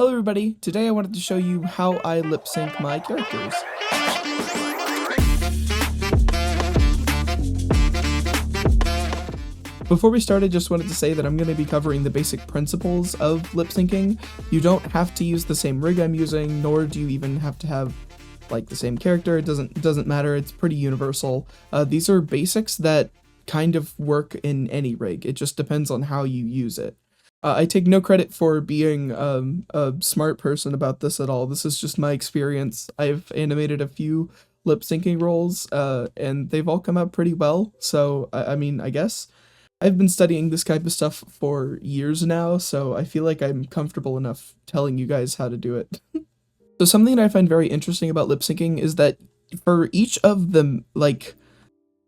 Hello everybody, today I wanted to show you how I lip sync my characters. Before we start, I just wanted to say that I'm going to be covering the basic principles of lip syncing. You don't have to use the same rig I'm using, nor do you even have to have like the same character. It doesn't matter, it's pretty universal. These are basics that kind of work in any rig, it just depends on how you use it. I take no credit for being a smart person about this at all. This is just my experience. I've animated a few lip syncing roles, and they've all come out pretty well. So, I mean, I guess I've been studying this type of stuff for years now, so I feel like I'm comfortable enough telling you guys how to do it. So something that I find very interesting about lip syncing is that for each of the,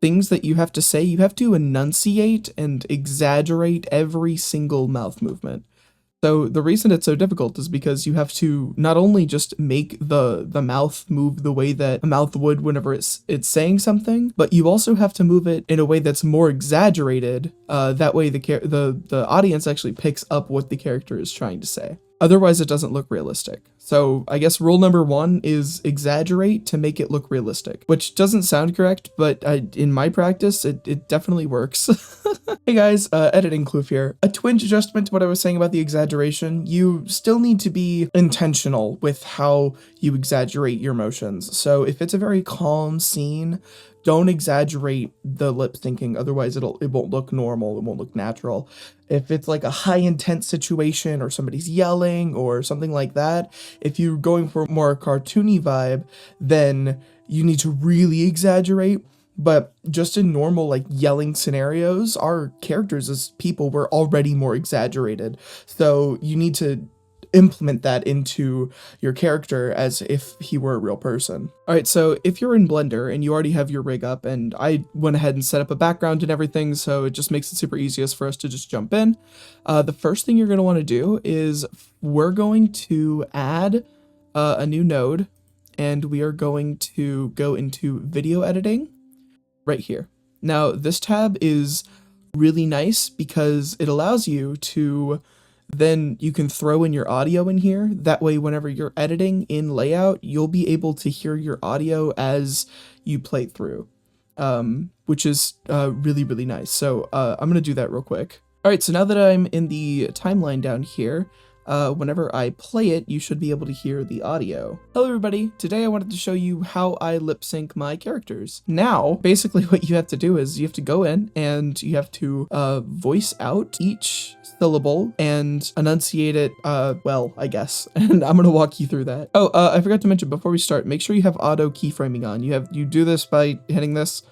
things that you have to say, you have to enunciate and exaggerate every single mouth movement. So the reason it's so difficult is because you have to not only just make the mouth move the way that a mouth would whenever it's saying something, but you also have to move it in a way that's more exaggerated. That way the audience actually picks up what the character is trying to say. Otherwise, it doesn't look realistic. So I guess rule number one is exaggerate to make it look realistic, which doesn't sound correct, but in my practice, it definitely works. Hey guys, editing kloof here. A twinge adjustment to what I was saying about the exaggeration. You still need to be intentional with how you exaggerate your emotions. So if it's a very calm scene, don't exaggerate the lip syncing, otherwise it won't look normal, it won't look natural. If it's like a high intense situation or somebody's yelling or something like that, if you're going for more a cartoony vibe, then you need to really exaggerate. But just in normal like yelling scenarios, our characters as people were already more exaggerated. So you need to implement that into your character as if he were a real person. Alright, so if you're in Blender and you already have your rig up, and I went ahead and set up a background and everything, so it just makes it super easiest for us to just jump in. The first thing you're going to want to do is we're going to add a new node, and we are going to go into video editing right here. Now this tab is really nice because it allows you to then you can throw in your audio in here. That way, whenever you're editing in layout, you'll be able to hear your audio as you play through, which is really, really nice. So I'm going to do that real quick. All right, so now that I'm in the timeline down here, whenever I play it, you should be able to hear the audio. Hello everybody, today I wanted to show you how I lip sync my characters. Now, basically what you have to do is you have to go in and you have to voice out each syllable and enunciate it, well, I guess, and I'm gonna walk you through that. Oh, I forgot to mention before we start, make sure you have auto keyframing on. You do this by hitting this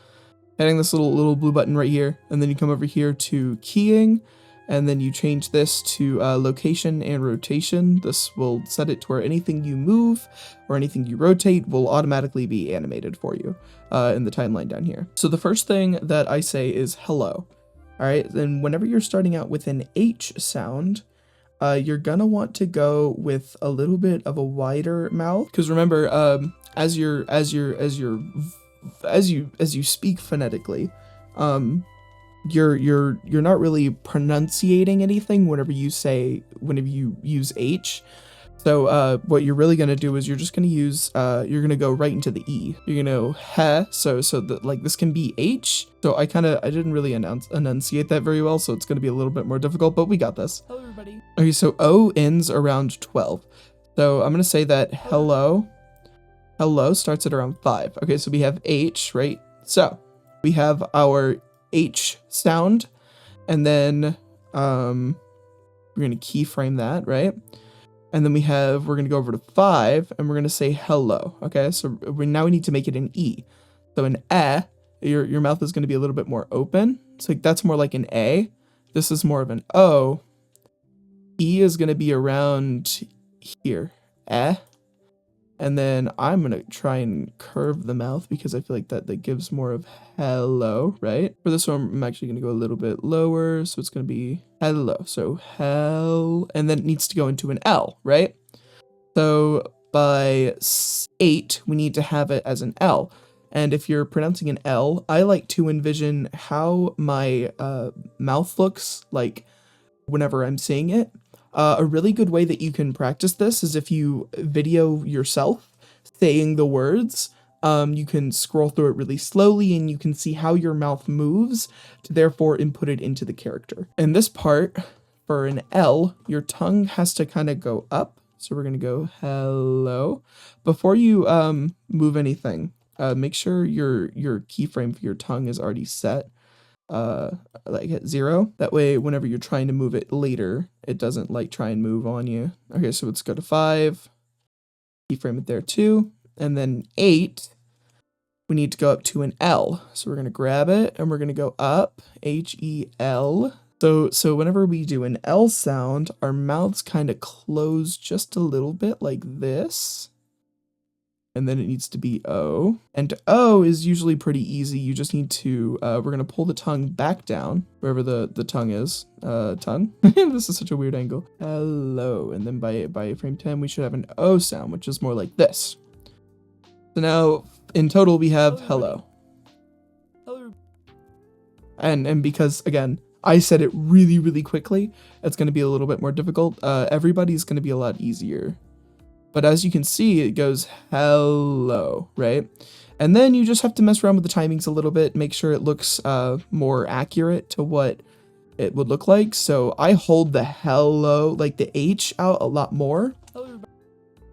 little blue button right here, and then you come over here to keying, and then you change this to location and rotation. This will set it to where anything you move or anything you rotate will automatically be animated for you in the timeline down here. So the first thing that I say is hello. All right, then whenever you're starting out with an H sound, you're gonna want to go with a little bit of a wider mouth, because remember, as you speak phonetically, you're not really pronunciating anything whenever you use H. So what you're really gonna do is you're just gonna use you're gonna go right into the E. You're gonna heh, so that like this can be H. So I didn't really enunciate that very well, so it's gonna be a little bit more difficult, but we got this. Hello everybody. Okay, so O ends around 12. So I'm gonna say that hello starts at around 5. Okay, so we have H, right? So we have our H sound, and then we're gonna keyframe that, right? And then we're gonna go over to 5, and we're gonna say hello. Okay, so now we need to make it an E. So an your mouth is gonna be a little bit more open. So that's more like an A. This is more of an O. E is gonna be around here. And then I'm gonna try and curve the mouth because I feel like that gives more of hello, right? For this one, I'm actually gonna go a little bit lower, so it's gonna be hello. So and then it needs to go into an L, right? So by 8, we need to have it as an L. And if you're pronouncing an L, I like to envision how my mouth looks like whenever I'm saying it. A really good way that you can practice this is if you video yourself saying the words. You can scroll through it really slowly and you can see how your mouth moves to therefore input it into the character. In this part, for an L, your tongue has to kind of go up. So we're going to go hello. Before you move anything, make sure your keyframe for your tongue is already set like at 0. That way, whenever you're trying to move it later, it doesn't like try and move on you. Okay, so let's go to 5. Keyframe it there too. And then 8, we need to go up to an L. So we're going to grab it and we're going to go up, H-E-L. So whenever we do an L sound, our mouths kind of close just a little bit like this. And then it needs to be O. And O is usually pretty easy. You just need to, we're going to pull the tongue back down, wherever the tongue is. Tongue? This is such a weird angle. Hello. And then by frame 10, we should have an O sound, which is more like this. So now, in total, we have hello. Hello. And because, again, I said it really, really quickly, it's going to be a little bit more difficult. Everybody's going to be a lot easier. But as you can see, it goes hello, right? And then you just have to mess around with the timings a little bit, make sure it looks more accurate to what it would look like. So I hold the hello, like the H out a lot more.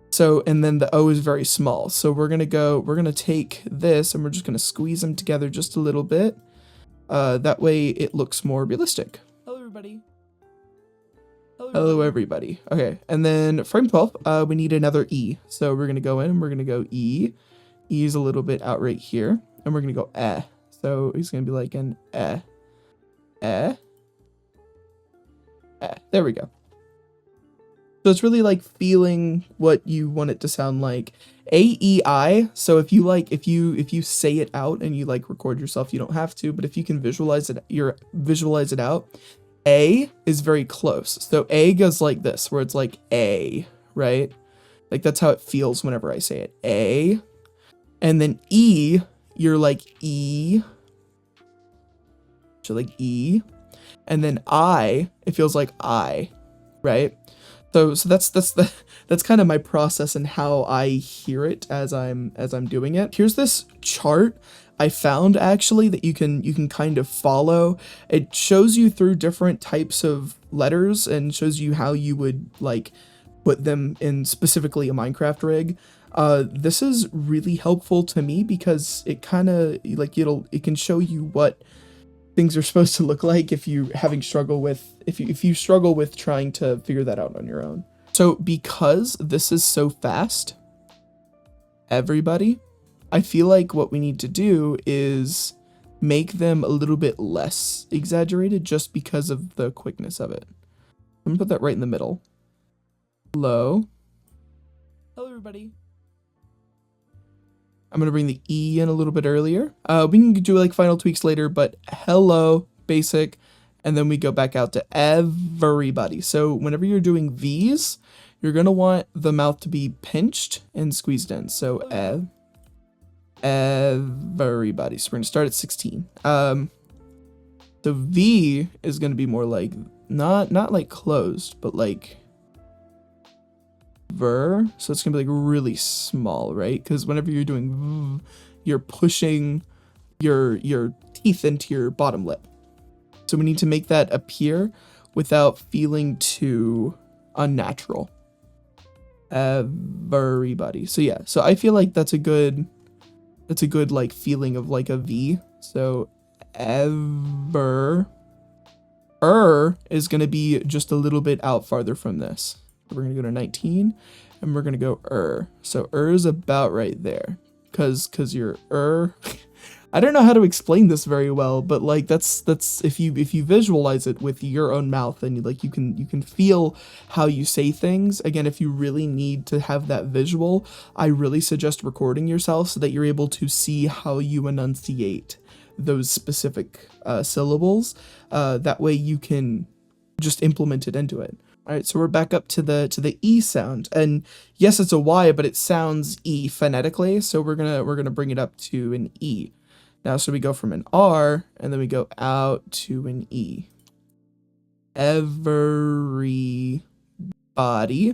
So, and then the O is very small. So we're going to take this and we're just going to squeeze them together just a little bit. That way it looks more realistic. Hello, everybody. Hello, everybody. Okay, and then frame 12, we need another E. So we're going to go in and we're going to go E. E is a little bit out right here. And we're going to go eh. So it's going to be like an eh. Eh. Eh. There we go. So it's really like feeling what you want it to sound like. A-E-I. So if you say it out and you like record yourself, you don't have to, but if you can visualize it out, A is very close. So A goes like this, where it's like A, right? Like that's how it feels whenever I say it. A. And then E, you're like E. So like E. And then I, it feels like I, right? So that's kind of my process and how I hear it as I'm doing it. Here's this chart I found actually that you can kind of follow. It shows you through different types of letters and shows you how you would like put them in specifically a Minecraft rig. This is really helpful to me because it kind of like it can show you what things are supposed to look like if you struggle with trying to figure that out on your own. So because this is so fast, everybody, I feel like what we need to do is make them a little bit less exaggerated just because of the quickness of it. I'm gonna put that right in the middle. Hello. Hello, everybody. I'm going to bring the E in a little bit earlier. We can do like final tweaks later, but hello, basic, and then we go back out to everybody. So whenever you're doing V's, you're going to want the mouth to be pinched and squeezed in. So everybody. So we're going to start at 16. So V is going to be more like, not like closed, but like ver, so it's gonna be like really small, right? Because whenever you're doing you're pushing your teeth into your bottom lip, so we need to make that appear without feeling too unnatural. Everybody. So yeah, so I feel like that's a good like feeling of like a V. So ever is gonna be just a little bit out farther from this. We're going to go to 19 and we're going to go So is about right there because you're I don't know how to explain this very well, but like that's if you visualize it with your own mouth and you can feel how you say things. Again, if you really need to have that visual, I really suggest recording yourself so that you're able to see how you enunciate those specific syllables. That way you can just implement it into it. All right, so we're back up to the E sound, and yes, it's a Y, but it sounds E phonetically. So we're gonna bring it up to an E. Now, so we go from an R, and then we go out to an E. Everybody. body.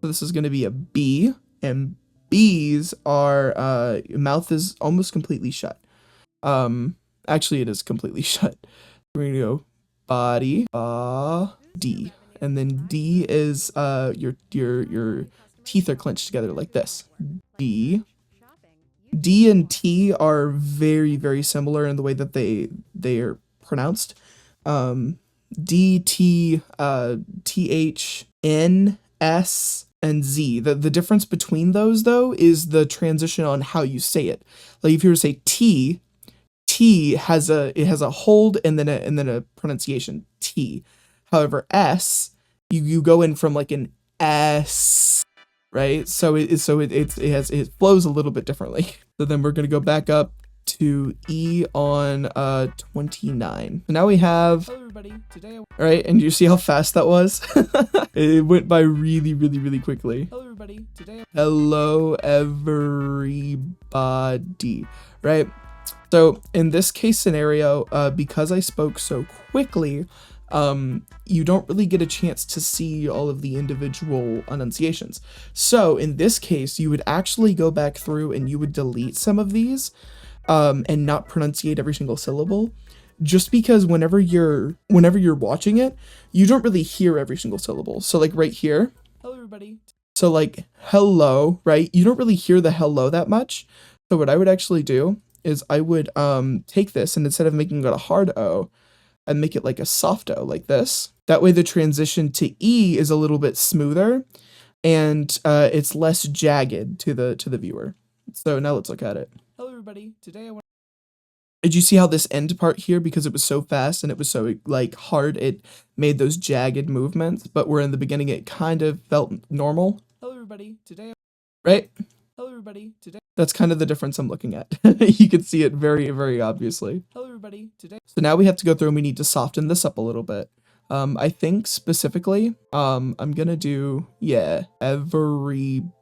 So this is going to be a B, and B's are, mouth is almost completely shut. Actually it is completely shut. We're going to go body, D. And then D is, your teeth are clenched together like this. D. D and T are very, very similar in the way that they are pronounced. D, T, TH, N, S, and Z. The difference between those, though, is the transition on how you say it. Like if you were to say T, T has a hold and then a pronunciation T. However, S, you go in from like an S, right? So it flows a little bit differently. So then we're gonna go back up to E on 29. So now we have, hello everybody, today all right, and you see how fast that was? It went by really, really, really quickly. Hello everybody, today hello everybody, right? So in this case scenario, because I spoke so quickly, you don't really get a chance to see all of the individual enunciations. So in this case, you would actually go back through and you would delete some of these, and not pronunciate every single syllable, just because whenever you're watching it, you don't really hear every single syllable. So like right here, hello everybody. So like hello, right? You don't really hear the hello that much. So what I would actually do is I would take this, and instead of making it a hard O, I'd make it like a soft O, like this. That way the transition to E is a little bit smoother, and it's less jagged to the viewer. So now let's look at it. Hello everybody, today I want. Did you see how this end part here, because it was so fast and it was so like hard, it made those jagged movements, but where in the beginning it kind of felt normal? Hello everybody, today right? Hello everybody, today. That's kind of the difference I'm looking at. You can see it very, very obviously. Hello everybody, today. So now we have to go through and we need to soften this up a little bit. I think specifically, I'm gonna do, yeah, everybody.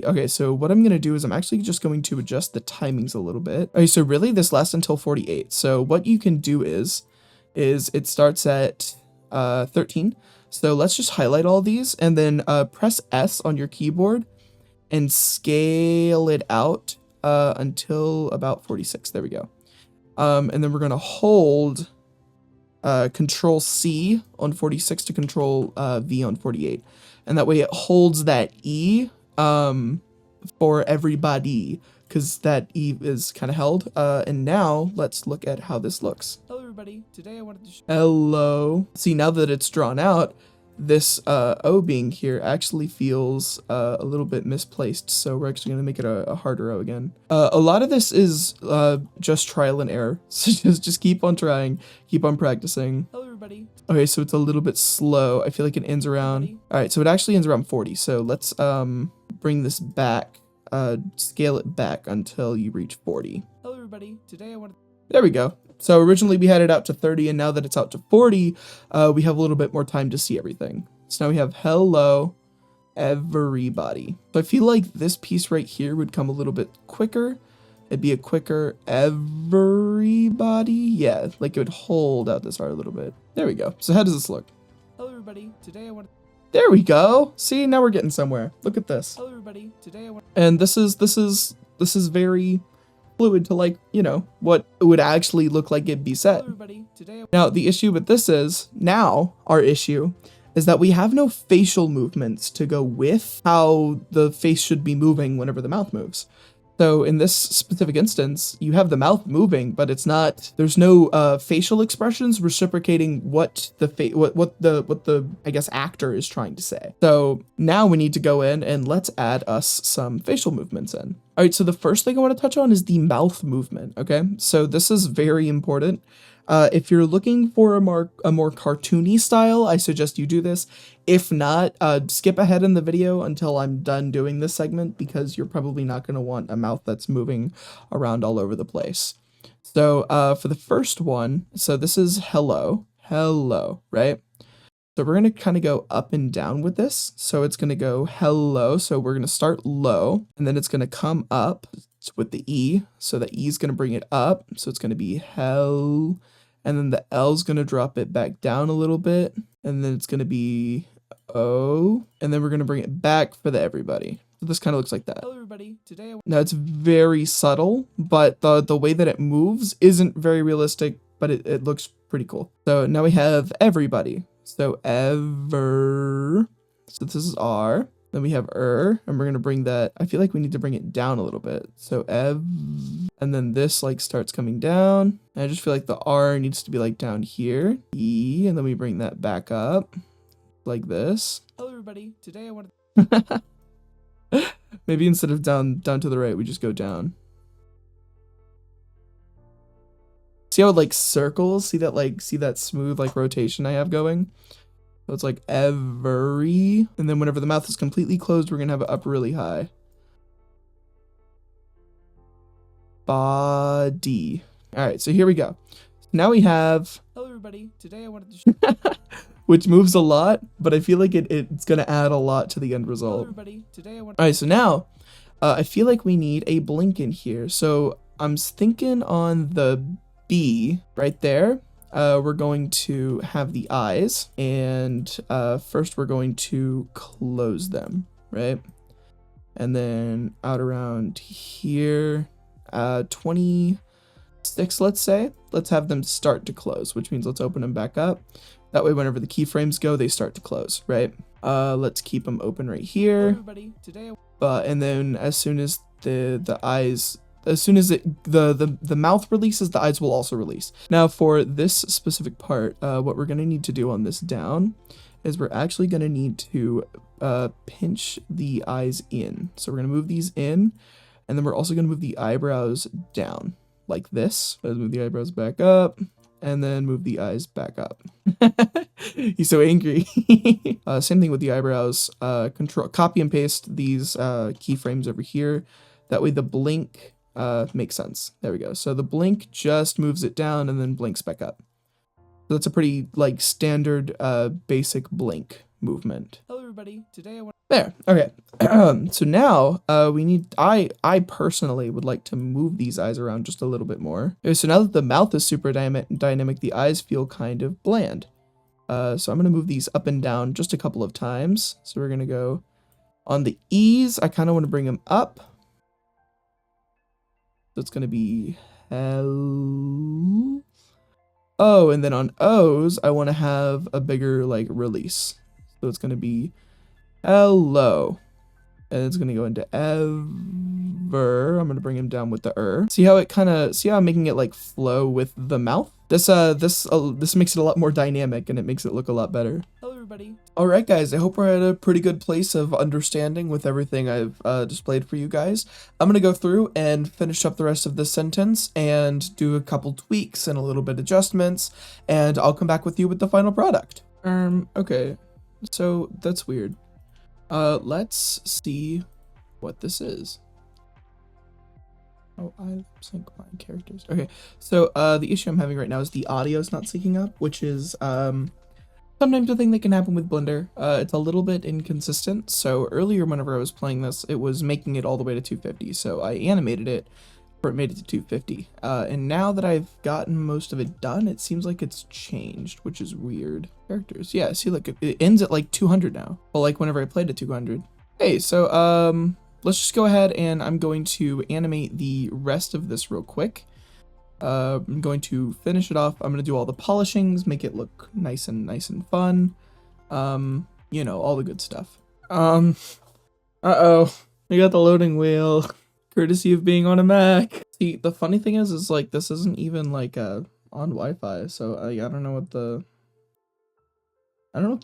Okay, so what I'm gonna do is I'm actually just going to adjust the timings a little bit. Okay, so really this lasts until 48. So what you can do is it starts at 13. So let's just highlight all these and then press S on your keyboard and scale it out until about 46. There we go. And then we're gonna hold Control C on 46 to Control V on 48, and that way it holds that E for everybody, because that E is kind of held. And now let's look at how this looks. Hello everybody, today I wanted to show. Hello. See, now that it's drawn out, this O being here actually feels a little bit misplaced, so we're actually going to make it a harder O again. A lot of this is just trial and error, so just keep on trying, keep on practicing. Hello everybody. Okay, so it's a little bit slow. I feel like it ends around, alright, so it actually ends around 40, so let's bring this back, scale it back until you reach 40. Hello everybody, today I want to. There we go. So originally we had it out to 30, and now that it's out to 40, we have a little bit more time to see everything. So now we have hello everybody. So I feel like this piece right here would come a little bit quicker. It'd be a quicker everybody. Yeah, like it would hold out this R a little bit. There we go. So how does this look? Hello everybody, today I want to. There we go. See, now we're getting somewhere. Look at this. Hello everybody, today I want. And this is very fluid to, like, you know, what it would actually look like it'd be said. Now, the issue with this is, now, our issue is that we have no facial movements to go with how the face should be moving whenever the mouth moves. So in this specific instance, you have the mouth moving, but it's not, there's no facial expressions reciprocating what the I guess actor is trying to say. So now we need to go in and let's add us some facial movements in. All right, so the first thing I want to touch on is the mouth movement, okay? So this is very important. If you're looking for a more cartoony style, I suggest you do this. If not, skip ahead in the video until I'm done doing this segment, because you're probably not going to want a mouth that's moving around all over the place. So for the first one, so this is hello, right? So we're going to kind of go up and down with this. So it's going to go hello. So we're going to start low, and then it's going to come up with the E. So the E is going to bring it up. So it's going to be hell. And then the L is going to drop it back down a little bit. And then it's going to be O, and then we're gonna bring it back for the everybody. So this kind of looks like that. Hello everybody, today now it's very subtle, but the way that it moves isn't very realistic, but it looks pretty cool. So now we have everybody. So ever, so this is R. Then we have and we're gonna bring that, I feel like we need to bring it down a little bit. So and then this like starts coming down. And I just feel like the R needs to be like down here. E, and then we bring that back up like this. Hello everybody, today I want to maybe instead of down to the right, we just go down. See how it like circles? See that smooth like rotation I have going? So it's like every, and then whenever the mouth is completely closed, we're gonna have it up really high. Body. All right, so here we go. Now we have, hello everybody, today I wanted to which moves a lot, but I feel like it's gonna add a lot to the end result. Hello everybody, today I want. All right, so now I feel like we need a blink in here. So I'm thinking on the B right there. We're going to have the eyes, and first we're going to close them, right? And then out around here, 26, let's say. Let's have them start to close, which means let's open them back up. That way, whenever the keyframes go, they start to close, right? Let's keep them open right here. Everybody, today. And then as soon as the eyes, as soon as the mouth releases, the eyes will also release. Now for this specific part, what we're gonna need to do on this down is we're actually gonna need to pinch the eyes in. So we're gonna move these in, and then we're also gonna move the eyebrows down like this. Let's move the eyebrows back up, and then move the eyes back up. He's so angry. Same thing with the eyebrows. Copy and paste these keyframes over here. That way the blink makes sense. There we go. So the blink just moves it down and then blinks back up. So that's a pretty like standard basic blink movement. Hello everybody. Today I want there. Okay. So now we need, I personally would like to move these eyes around just a little bit more. Okay, so now that the mouth is super dynamic, the eyes feel kind of bland. So I'm gonna move these up and down just a couple of times. So we're gonna go on the E's. I kind of want to bring them up. So it's going to be hello. Oh, and then on O's, I want to have a bigger like release. So it's going to be hello. And it's going to go into ever. I'm going to bring him down with the See how I'm making it like flow with the mouth? This makes it a lot more dynamic, and it makes it look a lot better. Hello everybody. All right guys, I hope we're at a pretty good place of understanding with everything I've displayed for you guys. I'm going to go through and finish up the rest of this sentence and do a couple tweaks and a little bit adjustments, and I'll come back with you with the final product. Okay. So that's weird. Let's see what this is. Oh, I sync my characters. Okay, so the issue I'm having right now is the audio is not syncing up, which is sometimes a thing that can happen with Blender. It's a little bit inconsistent. So earlier, whenever I was playing this, it was making it all the way to 250. So I animated it, or it made it to 250. And now that I've gotten most of it done, it seems like it's changed, which is weird. Characters, yeah. See, look, it ends at like 200 now. Well, like whenever I played at 200. Hey, so let's just go ahead and I'm going to animate the rest of this real quick. I'm going to finish it off. I'm going to do all the polishings, make it look nice and fun. You know, all the good stuff. Uh-oh. We got the loading wheel. Courtesy of being on a Mac. See, the funny thing is like this isn't even like on Wi-Fi, so I don't know what the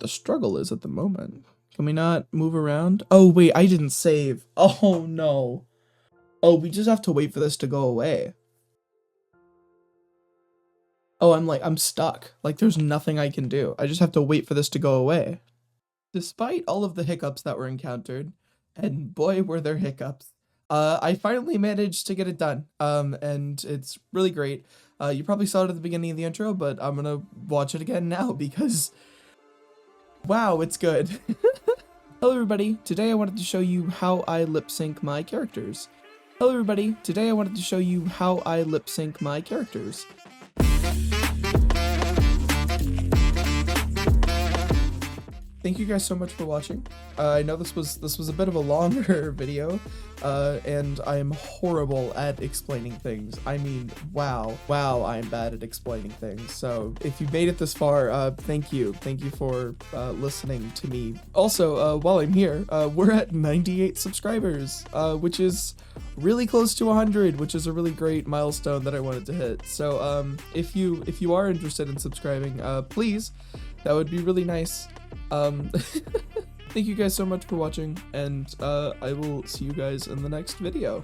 struggle is at the moment. Can we not move around? Oh, wait, I didn't save. Oh, no. Oh, we just have to wait for this to go away. Oh, I'm stuck. Like, there's nothing I can do. I just have to wait for this to go away. Despite all of the hiccups that were encountered, and boy, were there hiccups, I finally managed to get it done. And it's really great. You probably saw it at the beginning of the intro, but I'm gonna watch it again now because... wow, it's good. Hello everybody, today I wanted to show you how I lip sync my characters. Hello everybody, today I wanted to show you how I lip sync my characters. thank you guys so much for watching. I know this was a bit of a longer video, and I am horrible at explaining things. I mean, wow, I am bad at explaining things. So if you made it this far, thank you for listening to me. Also, while I'm here, we're at 98 subscribers, which is really close to 100, which is a really great milestone that I wanted to hit. So if you are interested in subscribing, please, that would be really nice. Thank you guys so much for watching, and I will see you guys in the next video.